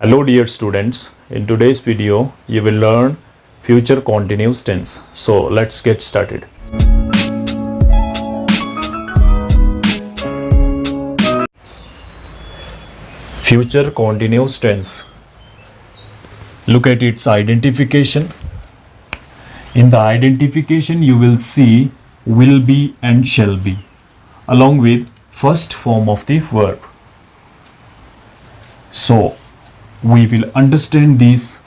Hello dear students, in today's video you will learn future continuous tense. So let's get started. Future continuous tense. Look at its identification. In the identification you will see will be and shall be along with first form of the verb. So we will understand these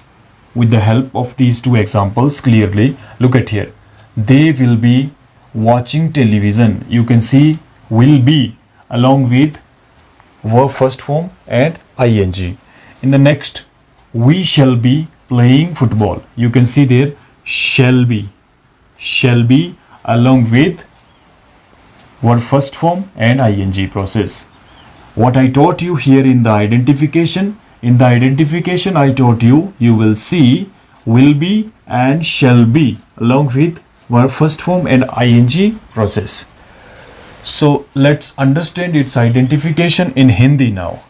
with the help of these two examples clearly. Look at here. They will be watching television. You can see will be along with verb first form and ing. In the next, we shall be playing football. You can see there shall be along with verb first form and ing process. What I taught you here in the identification, I taught you will see will be and shall be along with verb first form and ing process. So let's understand its identification in Hindi now.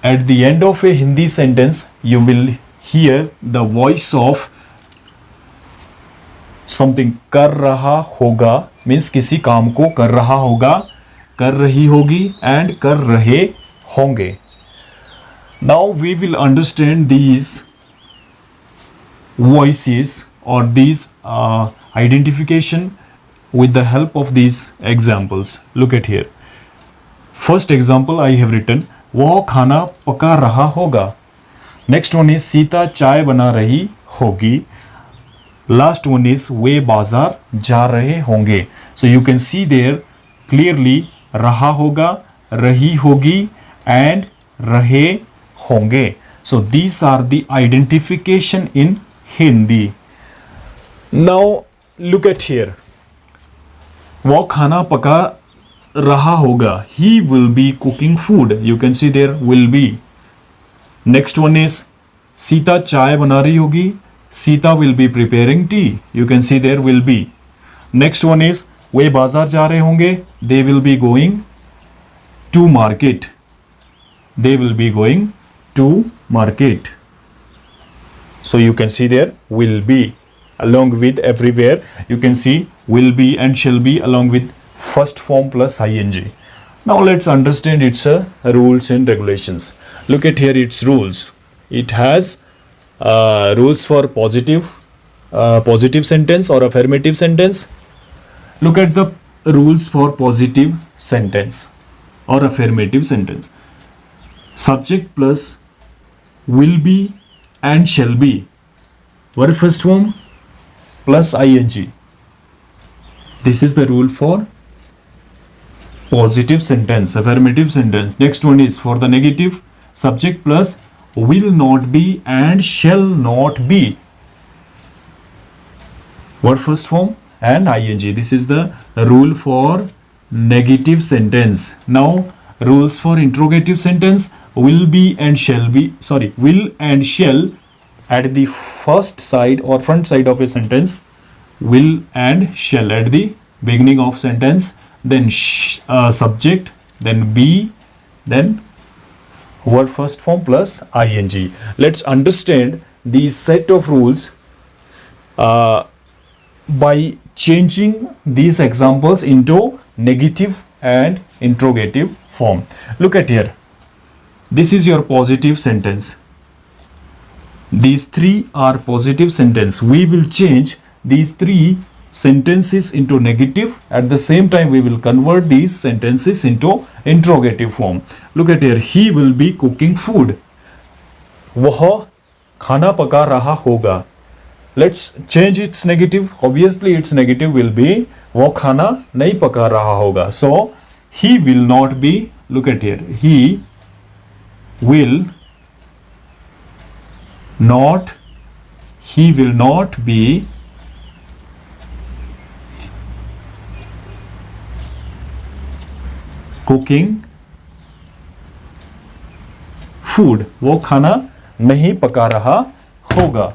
At the end of a Hindi sentence, you will hear the voice of something. कर रहा होगा means किसी काम को कर रहा होगा, कर रही होगी and कर रहे होंगे. Now we will understand these voices or these identification with the help of these examples. Look at here. First example I have written, वो खाना पका रहा होगा. Next one is सीता चाय बना रही होगी. Last one is वे बाजार जा रहे होंगे. So you can see there clearly रहा होगा, रही होगी and रहे होंगे. So these are the identification in Hindi. Now look at here. वो खाना पका रहा होगा. He will be cooking food. You can see there will be. Next one is Sita चाय बना रही होगी. Sita will be preparing tea. You can see there will be. Next one is वे बाजार जा रहे होंगे. They will be going to market. They will be going to market. So you can see there will be along with everywhere. You can see will be and shall be along with first form plus ing. Now let's understand its rules and regulations. Look at here its rules. It has rules for positive sentence or affirmative sentence. Look at the rules for positive sentence or affirmative sentence. Subject plus will be and shall be. Verb first form plus ing. This is the rule for positive sentence, affirmative sentence. Next one is for the negative, subject plus will not be and shall not be. Verb first form and ing. This is the rule for negative sentence. Now rules for interrogative sentence, will be and shall be, will and shall at the first side or front side of a sentence, will and shall at the beginning of sentence, then subject, then be, then verb first form plus ing. Let's understand these set of rules by changing these examples into negative and interrogative form. Look at here. This is your positive sentence. These three are positive sentence. We will change these three sentences into negative. At the same time, we will convert these sentences into interrogative form. Look at here. He will be cooking food. वह खाना पका रहा होगा. Let's change its negative. Obviously, its negative will be वो खाना नहीं पका रहा होगा. So, he will not be. Look at here. He will not be cooking food. वो खाना नहीं पका रहा होगा.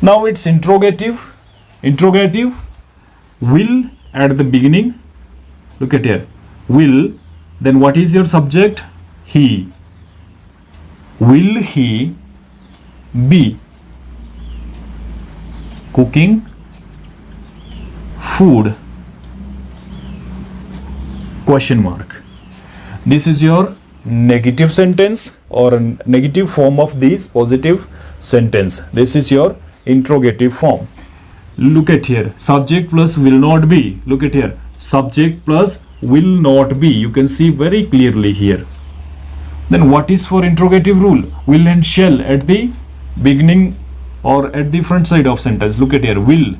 Now it's interrogative. Will at the beginning. Look at here. Will. Then what is your subject? He. will he be cooking food? Question mark. This is your negative sentence or a negative form of this positive sentence. This is your interrogative form. Look at here, subject plus will not be. Look at here, subject plus will not be. You can see very clearly here. Then what is for interrogative rule? Will and shall at the beginning or at the front side of sentence. Look at here, will.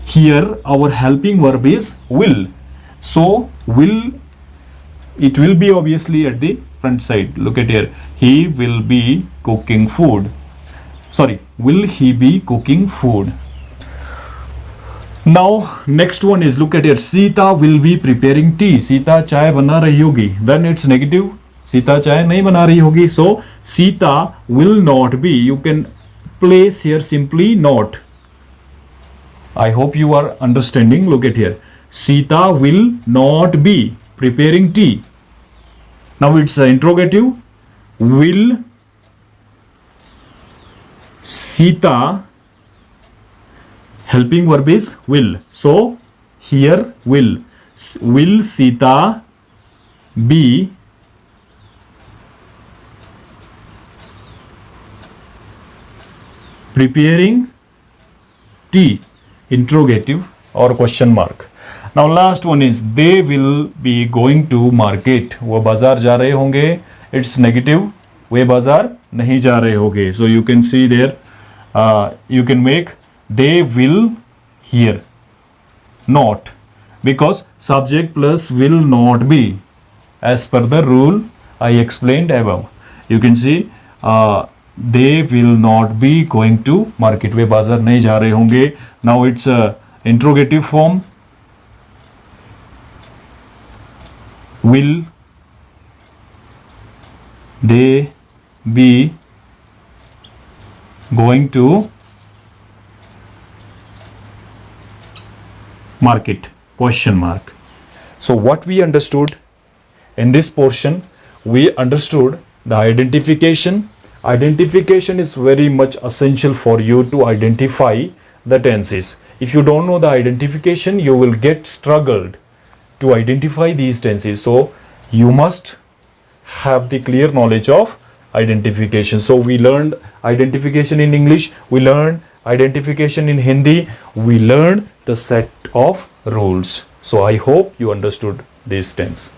Here our helping verb is will. So will, it will be obviously at the front side. Look at here, he will be cooking food. Sorry, will he be cooking food? Now next one is, look at here, Sita will be preparing tea. Sita चाय बना रही होगी. Then it's negative. Sita चाय नहीं बना रही होगी. So Sita will not be. You can place here simply not. I hope you are understanding. Look at here, Sita will not be preparing tea. Now it's interrogative. Will Sita, helping verb is will. So here will. Will Sita be preparing tea? Interrogative or question mark. Now last one is, they will be going to market. वो बाजार जा रहे होंगे. It's negative. वे बाजार नहीं जा रहे होंगे. So you can see there, you can make they will here not, because subject plus will not be as per the rule I explained above. You can see they will not be going to market. वे बाजार नहीं जा रहे होंगे. Now it's a interrogative form. Will they be going to market? Question mark. So what we understood in this portion, we understood the identification. Identification is very much essential for you to identify the tenses. If you don't know the identification, you will get struggled to identify these tenses. So you must have the clear knowledge of identification. So we learned identification in English, we learned identification in Hindi, we learned the set of rules. So I hope you understood this tense.